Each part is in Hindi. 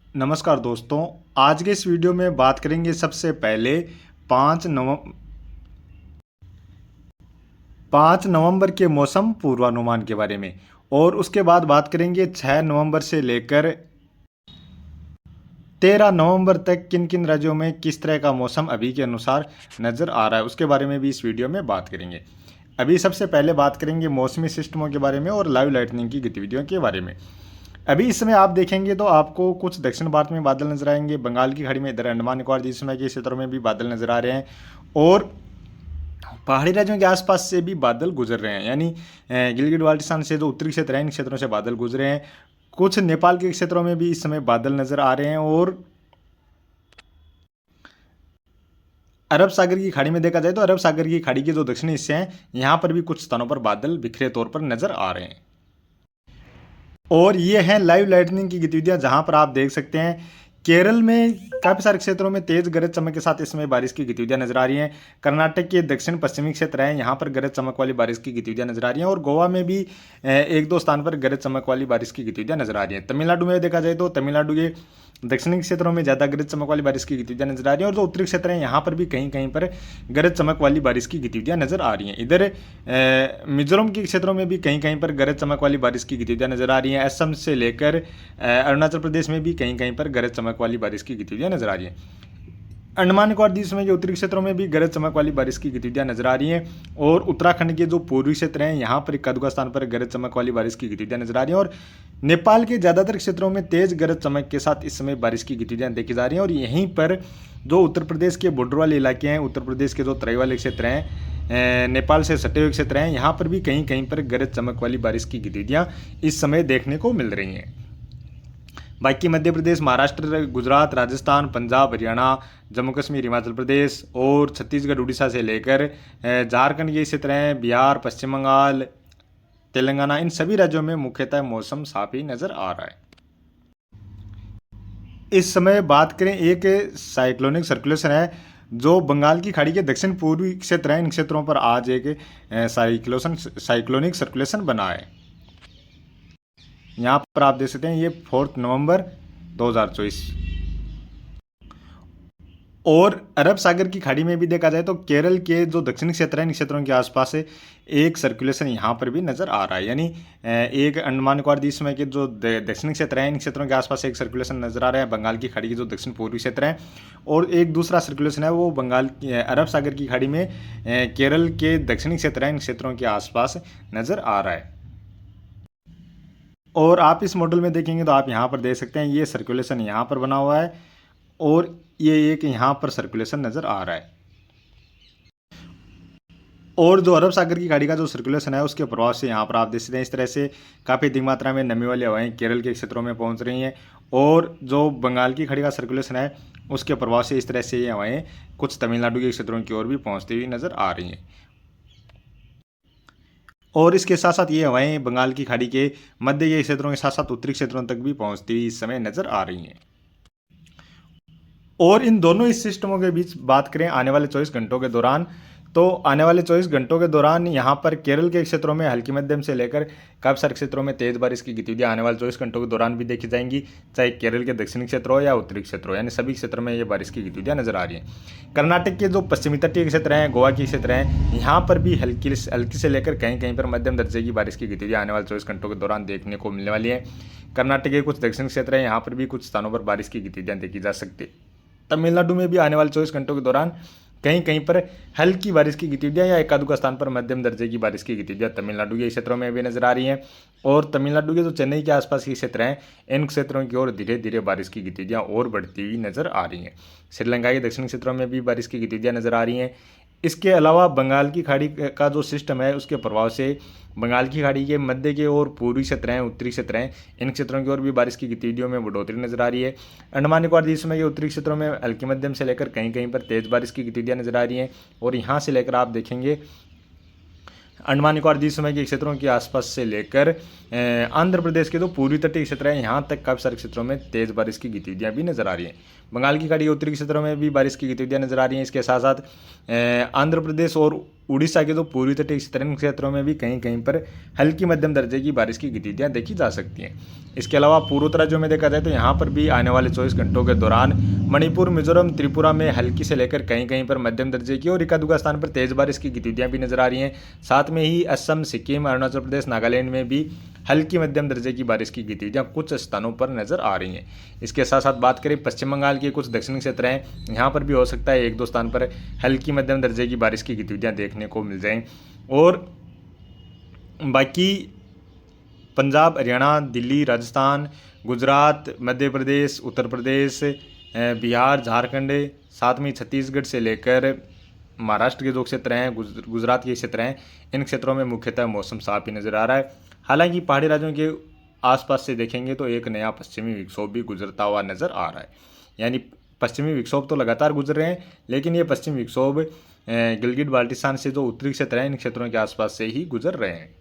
नमस्कार दोस्तों। आज के इस वीडियो में बात करेंगे सबसे पहले 5 नवंबर 5 नवंबर के मौसम पूर्वानुमान के बारे में, और उसके बाद बात करेंगे 6 नवंबर से लेकर 13 नवंबर तक किन किन राज्यों में किस तरह का मौसम अभी के अनुसार नज़र आ रहा है, उसके बारे में भी इस वीडियो में बात करेंगे। अभी सबसे पहले बात करेंगे मौसमी सिस्टमों के बारे में और लाइव लाइटनिंग की गतिविधियों के बारे में। अभी इस समय आप देखेंगे तो आपको कुछ दक्षिण भारत में बादल नजर आएंगे, बंगाल की खाड़ी में, इधर अंडमान निकोबार द्वीप समूह के क्षेत्रों में भी बादल नजर आ रहे हैं, और पहाड़ी राज्यों के आसपास से भी बादल गुजर रहे हैं। यानी गिलगित बाल्टिस्तान से जो उत्तरी क्षेत्र हैं, इन क्षेत्रों से बादल गुजरे हैं। कुछ नेपाल के क्षेत्रों में भी इस समय बादल नजर आ रहे हैं, और अरब सागर की खाड़ी में देखा जाए तो अरब सागर की खाड़ी के जो दक्षिणी हिस्से हैं, यहाँ पर भी कुछ स्थानों पर बादल बिखरे तौर पर नजर आ रहे हैं। और ये है लाइव लाइटनिंग की गतिविधियां, जहां पर आप देख सकते हैं केरल में काफी सारे क्षेत्रों में तेज गरज चमक के साथ इस समय बारिश की गतिविधियां नजर आ रही हैं। कर्नाटक के दक्षिण पश्चिमी क्षेत्र हैं, यहाँ पर गरज चमक वाली बारिश की गतिविधियां नजर आ रही हैं, और गोवा में भी एक दो स्थान पर गरज चमक वाली बारिश की गतिविधियां नजर आ रही हैं। तमिलनाडु में देखा जाए तो तमिलनाडु के दक्षिणी क्षेत्रों में ज़्यादा गरज चमक वाली बारिश की गतिविधियां नजर आ रही हैं, और जो उत्तरी क्षेत्र हैं यहाँ पर भी कहीं कहीं पर गरज चमक वाली बारिश की गतिविधियां नजर आ रही हैं। इधर मिजोरम के क्षेत्रों में भी कहीं कहीं पर गरज चमक वाली बारिश की गतिविधियां नजर आ रही हैं। असम से लेकर अरुणाचल प्रदेश में भी कहीं कहीं पर गरज चमक वाली बारिश की गतिविधियां नजर आ रही हैं। अंडमान निकोबार द्वीप समूह के उत्तरी क्षेत्रों में भी गरज चमक वाली बारिश की गतिविधियां नजर आ रही हैं, और उत्तराखंड के जो पूर्वी क्षेत्र हैं यहाँ पर इक्का दुक्का स्थान पर गरज चमक वाली बारिश की गतिविधियां नजर आ रही हैं, और नेपाल के ज़्यादातर क्षेत्रों में तेज गरज चमक के साथ इस समय बारिश की गतिविधियां देखी जा रही हैं। और यहीं पर जो उत्तर प्रदेश के बॉर्डर वाले इलाके हैं, उत्तर प्रदेश के जो तराई वाले क्षेत्र हैं, नेपाल से सटे हुए क्षेत्र हैं, यहाँ पर भी कहीं कहीं पर गरज चमक वाली बारिश की गतिविधियां इस समय देखने को मिल रही हैं। बाकी मध्य प्रदेश, महाराष्ट्र, गुजरात, राजस्थान, पंजाब, हरियाणा, जम्मू कश्मीर, हिमाचल प्रदेश और छत्तीसगढ़, उड़ीसा से लेकर झारखंड के क्षेत्र हैं, बिहार, पश्चिम बंगाल, तेलंगाना, इन सभी राज्यों में मुख्यतः मौसम साफ ही नजर आ रहा है। इस समय बात करें, एक साइक्लोनिक सर्कुलेशन है जो बंगाल की खाड़ी के दक्षिण पूर्वी क्षेत्र हैं, इन क्षेत्रों पर आज एक साइक्लोनिक सर्कुलेशन बना है। यहाँ पर आप देख सकते हैं, ये 4 नवंबर 2024। और अरब सागर की खाड़ी में भी देखा जाए तो केरल के जो दक्षिणी क्षेत्र हैं, इन क्षेत्रों के आसपास से एक सर्कुलेशन यहाँ पर भी नजर आ रहा है। यानी एक अंडमान निकोबार द्वीप समूह के जो दक्षिणी क्षेत्र हैं, इन क्षेत्रों के आसपास एक सर्कुलेशन नजर आ रहा है, बंगाल की खाड़ी के जो दक्षिण पूर्वी क्षेत्र हैं, और एक दूसरा सर्कुलेशन है वो अरब सागर की खाड़ी में केरल के दक्षिणी क्षेत्र हैं, इन क्षेत्रों के आसपास नजर आ रहा है। और आप इस मॉडल में देखेंगे तो आप यहाँ पर देख सकते हैं, ये सर्कुलेशन यहाँ पर बना हुआ है, और ये एक यहाँ पर सर्कुलेशन नज़र आ रहा है। और जो अरब सागर की खाड़ी का जो सर्कुलेशन है, उसके प्रभाव से यहाँ पर आप देख सकते हैं, इस तरह से काफ़ी अधिक मात्रा में नमी वाली हवाएं केरल के क्षेत्रों में पहुँच रही हैं, और जो बंगाल की खाड़ी का सर्कुलेशन है, उसके प्रभाव से इस तरह से ये हवाएं कुछ तमिलनाडु के क्षेत्रों की ओर भी पहुँचती हुई नज़र आ रही हैं। और इसके साथ साथ ये हवाएं बंगाल की खाड़ी के मध्य के क्षेत्रों के साथ साथ उत्तरी क्षेत्रों तक भी पहुंचती हुई इस समय नजर आ रही हैं। और इन दोनों इस सिस्टमों के बीच बात करें आने वाले 24 घंटों के दौरान, तो आने वाले 24 घंटों के दौरान यहाँ पर केरल के क्षेत्रों में हल्की मध्यम से लेकर काफ़ी सारे क्षेत्रों में तेज बारिश की गतिविधियाँ आने वाले 24 घंटों के दौरान भी देखी जाएंगी, चाहे केरल के दक्षिणी क्षेत्र हो या उत्तरी क्षेत्र हो, यानी सभी क्षेत्रों में ये बारिश की गतिविधियाँ नजर आ रही हैं। कर्नाटक के जो पश्चिमी तटीय क्षेत्र हैं, गोवा के क्षेत्र हैं, यहाँ पर भी हल्की से लेकर कहीं कहीं पर मध्यम दर्जे की बारिश की गतिविधियाँ आने वाले 24 घंटों के दौरान देखने को मिलने वाली है। कर्नाटक के कुछ दक्षिण क्षेत्र हैं, यहाँ पर भी कुछ स्थानों पर बारिश की गतिविधियाँ देखी जा सकती है। तमिलनाडु में भी आने वाले 24 घंटों के दौरान कहीं कहीं पर हल्की बारिश की गतिविधियां या एकाध स्थान पर मध्यम दर्जे की बारिश की गतिविधियां तमिलनाडु के क्षेत्रों में भी नजर आ रही हैं। और तमिलनाडु के जो चेन्नई के आसपास के क्षेत्र हैं, इन क्षेत्रों की ओर धीरे धीरे बारिश की गतिविधियां और बढ़ती हुई नजर आ रही हैं। श्रीलंका के दक्षिणी क्षेत्रों में भी बारिश की गतिविधियां नजर आ रही हैं। इसके अलावा बंगाल की खाड़ी का जो सिस्टम है, उसके प्रभाव से बंगाल की खाड़ी के मध्य के और पूर्वी क्षेत्र हैं, उत्तरी क्षेत्र हैं, इन क्षेत्रों की ओर भी बारिश की गतिविधियों में बढ़ोतरी नजर आ रही है। अंडमान निकोबार द्वीप समूह के उत्तरी क्षेत्रों में हल्की मध्यम से लेकर कहीं कहीं पर तेज बारिश की गतिविधियां नजर आ रही हैं, और यहाँ से लेकर आप देखेंगे अंडमान निकोबार द्वीप समूह के क्षेत्रों के आसपास से लेकर आंध्र प्रदेश के जो पूर्वी तटीय क्षेत्र हैं, यहाँ तक काफ़ी सारे क्षेत्रों में तेज बारिश की गतिविधियाँ भी नजर आ रही हैं। बंगाल की खाड़ी के उत्तरी क्षेत्रों में भी बारिश की गतिविधियाँ नजर आ रही हैं। इसके साथ साथ आंध्र प्रदेश और उड़ीसा के जो पूर्वी तटीय क्षेत्रों में भी कहीं कहीं पर हल्की मध्यम दर्जे की बारिश की गतिविधियां देखी जा सकती हैं। इसके अलावा पूर्वोत्तर राज्यों में देखा जाए तो यहाँ पर भी आने वाले 24 घंटों के दौरान मणिपुर, मिजोरम, त्रिपुरा में हल्की से लेकर कहीं कहीं पर मध्यम दर्जे की और एकाध स्थान पर तेज बारिश की गतिविधियां भी नजर आ रही हैं। साथ में ही असम, सिक्किम, अरुणाचल प्रदेश, नागालैंड में भी हल्की मध्यम दर्जे की बारिश की गतिविधियां कुछ स्थानों पर नजर आ रही हैं। इसके साथ साथ बात करें पश्चिम बंगाल के कुछ दक्षिणी क्षेत्र हैं, यहाँ पर भी हो सकता है 1-2 स्थान पर हल्की मध्यम दर्जे की बारिश की गतिविधियां देखने को मिल जाएं। और बाकी पंजाब, हरियाणा, दिल्ली, राजस्थान, गुजरात, मध्य प्रदेश, उत्तर प्रदेश, बिहार, झारखंड, साथ में छत्तीसगढ़ से लेकर महाराष्ट्र के जो क्षेत्र हैं, गुजरात के क्षेत्र हैं, इन क्षेत्रों में मुख्यतः मौसम साफ ही नज़र आ रहा है। हालांकि पहाड़ी राज्यों के आसपास से देखेंगे तो एक नया पश्चिमी विक्षोभ भी गुजरता हुआ नज़र आ रहा है। यानी पश्चिमी विक्षोभ तो लगातार गुजर रहे हैं, लेकिन ये पश्चिमी विक्षोभ गिलगिट बाल्टिस्तान से जो उत्तरी क्षेत्र हैं, इन क्षेत्रों के आसपास से ही गुजर रहे हैं।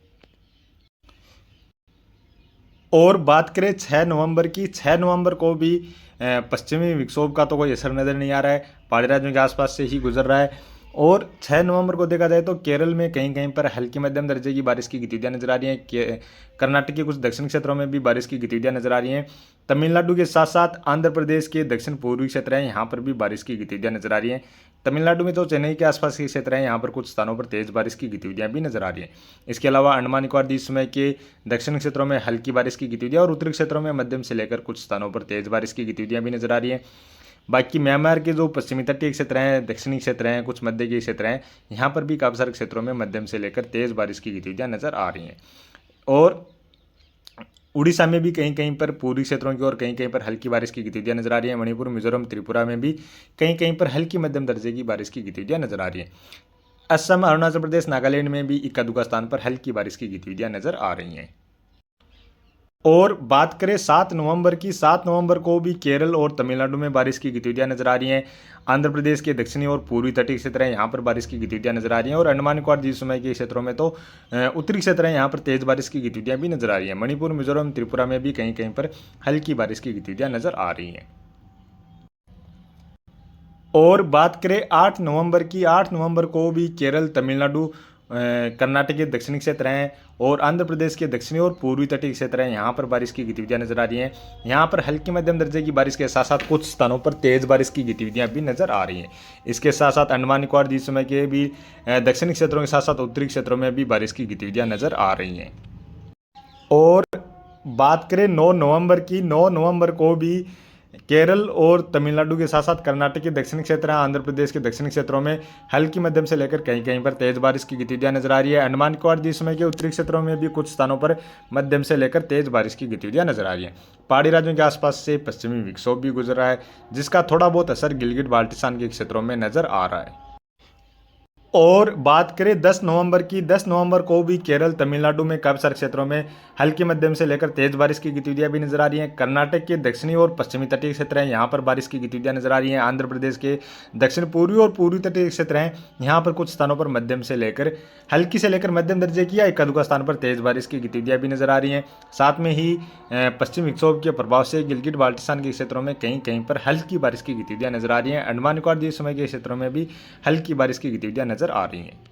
और बात करें 6 नवंबर की, 6 नवंबर को भी पश्चिमी विक्षोभ का तो कोई असर नज़र नहीं आ रहा है, पहाड़ी राज्यों के आसपास से ही गुजर रहा है। और 6 नवंबर को देखा जाए तो केरल में कहीं कहीं पर हल्की मध्यम दर्जे की बारिश की गतिविधियां नजर आ रही हैं। कर्नाटक के कुछ दक्षिण क्षेत्रों में भी बारिश की गतिविधियां नजर आ रही हैं। तमिलनाडु के साथ साथ आंध्र प्रदेश के दक्षिण पूर्वी क्षेत्र हैं, यहाँ पर भी बारिश की गतिविधियां नजर आ रही हैं। तमिलनाडु में तो चेन्नई के आसपास के क्षेत्र हैं, यहाँ पर कुछ स्थानों पर तेज बारिश की गतिविधियां भी नजर आ रही हैं। इसके अलावा अंडमान निकोबार द्वीप समूह के दक्षिण क्षेत्रों में हल्की बारिश की गतिविधियां और उत्तरी क्षेत्रों में मध्यम से लेकर कुछ स्थानों पर तेज बारिश की गतिविधियां भी नजर आ रही हैं। बाकी म्यांमार के जो पश्चिमी तटीय क्षेत्र हैं, दक्षिणी क्षेत्र हैं, कुछ मध्य के क्षेत्र हैं, यहाँ पर भी काफ़ी सारे क्षेत्रों में मध्यम से लेकर तेज बारिश की गतिविधियां नजर आ रही हैं। और उड़ीसा में भी कहीं कहीं पर पूर्वी क्षेत्रों की और कहीं कहीं पर हल्की बारिश की गतिविधियां नजर आ रही हैं। मणिपुर, मिजोरम, त्रिपुरा में भी कहीं कहीं पर हल्की मध्यम दर्जे की बारिश की गतिविधियां नजर आ रही हैं। असम, अरुणाचल प्रदेश, नागालैंड में भी इक्का-दुक्का स्थान पर हल्की बारिश की गतिविधियां नजर आ रही हैं। और बात करें 7 नवंबर की, 7 नवंबर को भी केरल और तमिलनाडु में बारिश की गतिविधियां नजर आ रही हैं। आंध्र प्रदेश के दक्षिणी और पूर्वी तटीय क्षेत्र हैं, यहाँ पर बारिश की गतिविधियां नजर आ रही हैं। और अंडमान निकोबार द्वीप समूह के क्षेत्रों में तो उत्तरी क्षेत्र हैं, यहाँ पर तेज बारिश की गतिविधियां भी नजर आ रही हैं। मणिपुर, मिजोरम, त्रिपुरा में भी कहीं कहीं पर हल्की बारिश की गतिविधियां नजर आ रही हैं। और बात करें 8 नवंबर की, 8 नवंबर को भी केरल, तमिलनाडु, कर्नाटक के दक्षिणी क्षेत्र हैं और आंध्र प्रदेश के दक्षिणी और पूर्वी तटीय क्षेत्र हैं, यहाँ पर बारिश की गतिविधियां नजर आ रही हैं। यहाँ पर हल्की मध्यम दर्जे की बारिश के साथ साथ कुछ स्थानों पर तेज बारिश की गतिविधियां भी नजर आ रही हैं। इसके साथ साथ अंडमान निकोबार द्वीप समूह के भी दक्षिणी क्षेत्रों के साथ साथ उत्तरी क्षेत्रों में भी बारिश की गतिविधियां नजर आ रही हैं। और बात करें 9 नवंबर की, 9 नवंबर को भी केरल और तमिलनाडु के साथ साथ कर्नाटक के दक्षिणी क्षेत्र, आंध्र प्रदेश के दक्षिणी क्षेत्रों में हल्की मध्यम से लेकर कहीं कहीं पर तेज बारिश की गतिविधियां नजर आ रही है। अंडमान निकोबार द्वीप समूह के उत्तरी क्षेत्रों में भी कुछ स्थानों पर मध्यम से लेकर तेज बारिश की गतिविधियां नजर आ रही हैं। पहाड़ी राज्यों के आसपास से पश्चिमी विक्षोभ भी गुजर रहा है, जिसका थोड़ा बहुत असर गिलगिट बाल्टिस्तान के क्षेत्रों में नजर आ रहा है। और बात करें 10 नवंबर की, 10 नवंबर को भी केरल, तमिलनाडु में काफ़ी सारे क्षेत्रों में हल्की मध्यम से लेकर तेज बारिश की गतिविधियां भी नजर आ रही हैं। कर्नाटक के दक्षिणी और पश्चिमी तटीय क्षेत्र हैं, यहाँ पर बारिश की गतिविधियां नजर आ रही हैं। आंध्र प्रदेश के दक्षिण पूर्वी और पूर्वी तटीय क्षेत्र हैं, यहाँ पर कुछ स्थानों पर मध्यम से लेकर हल्की से लेकर मध्यम दर्जे की या एकाध स्थान पर तेज बारिश की गतिविधियां भी नजर आ रही हैं। साथ में ही पश्चिम विक्षोभ के प्रभाव से गिलगिट बाल्टिस्तान के क्षेत्रों में कहीं कहीं पर हल्की बारिश की गतिविधियां नजर आ रही हैं। अंडमान निकोबार द्वीप समूह के क्षेत्रों में भी हल्की बारिश की गतिविधियां नजर आ रही हैं।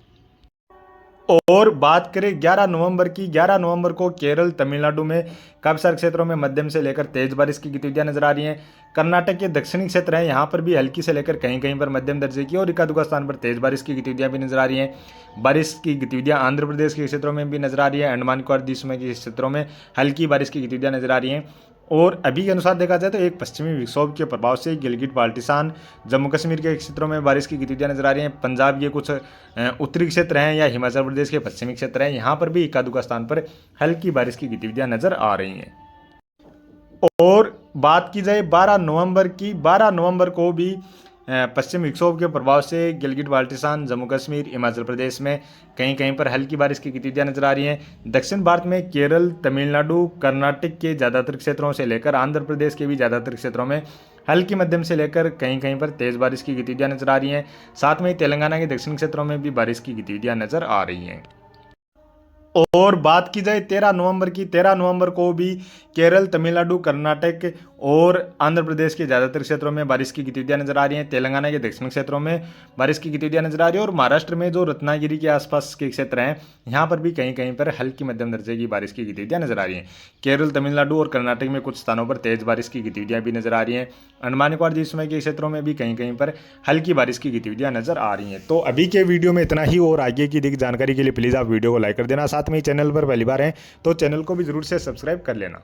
और बात करें 11 नवंबर की, 11 नवंबर को केरल, तमिलनाडु में काफ़ी सारे क्षेत्रों में मध्यम से लेकर तेज बारिश की गतिविधियां नजर आ रही हैं। कर्नाटक के दक्षिणी क्षेत्र हैं, यहाँ पर भी हल्की से लेकर कहीं कहीं पर मध्यम दर्जे की और एकाध स्थान पर तेज बारिश की गतिविधियां भी नजर आ रही हैं। बारिश की गतिविधियां आंध्र प्रदेश के क्षेत्रों में भी नजर आ रही है। अंडमान निकोबार द्वीप समूह के क्षेत्रों में हल्की बारिश की गतिविधियां नजर आ रही हैं। और अभी के अनुसार देखा जाए तो एक पश्चिमी विक्षोभ के प्रभाव से गिलगिट बाल्टिस्तान, जम्मू कश्मीर के क्षेत्रों में बारिश की गतिविधियां नजर आ रही हैं। पंजाब के कुछ उत्तरी क्षेत्र हैं या हिमाचल प्रदेश के पश्चिमी क्षेत्र हैं, यहाँ पर भी एकाध स्थान पर हल्की बारिश की गतिविधियां नजर आ रही हैं। और बात की जाए 12 नवंबर की, 12 नवंबर को भी पश्चिम विक्षोभ के प्रभाव से गिलगिट बाल्टिस्तान, जम्मू कश्मीर, हिमाचल प्रदेश में कहीं कहीं पर हल्की बारिश की गतिविधियां नजर आ रही हैं। दक्षिण भारत में केरल, तमिलनाडु, कर्नाटक के ज़्यादातर क्षेत्रों से लेकर आंध्र प्रदेश के भी ज़्यादातर क्षेत्रों में हल्की मध्यम से लेकर कहीं कहीं पर तेज़ बारिश की गतिविधियां नजर आ रही हैं। साथ में तेलंगाना के दक्षिण क्षेत्रों में भी बारिश की गतिविधियां नजर आ रही हैं। और बात की जाए 13 नवंबर की, 13 नवंबर को भी केरल, तमिलनाडु, कर्नाटक और आंध्र प्रदेश के ज़्यादातर क्षेत्रों में बारिश की गतिविधियां नजर आ रही हैं। तेलंगाना के दक्षिण क्षेत्रों में बारिश की गतिविधियां नजर आ रही है और महाराष्ट्र में जो रत्नागिरी के आसपास के क्षेत्र हैं यहाँ पर भी कहीं कहीं पर हल्की मध्यम दर्जे की बारिश की गतिविधियां नजर आ रही हैं। केरल, तमिलनाडु और कर्नाटक में कुछ स्थानों पर तेज बारिश की गतिविधियां भी नजर आ रही हैं। अंडमान निकोबार द्वीप समूह के क्षेत्रों में भी कहीं कहीं पर हल्की बारिश की गतिविधियां नजर आ रही हैं। तो अभी के वीडियो में इतना ही, और आगे की जानकारी के लिए प्लीज़ आप वीडियो को लाइक कर देना। साथ में चैनल पर पहली बार हैं तो चैनल को भी जरूर से सब्सक्राइब कर लेना।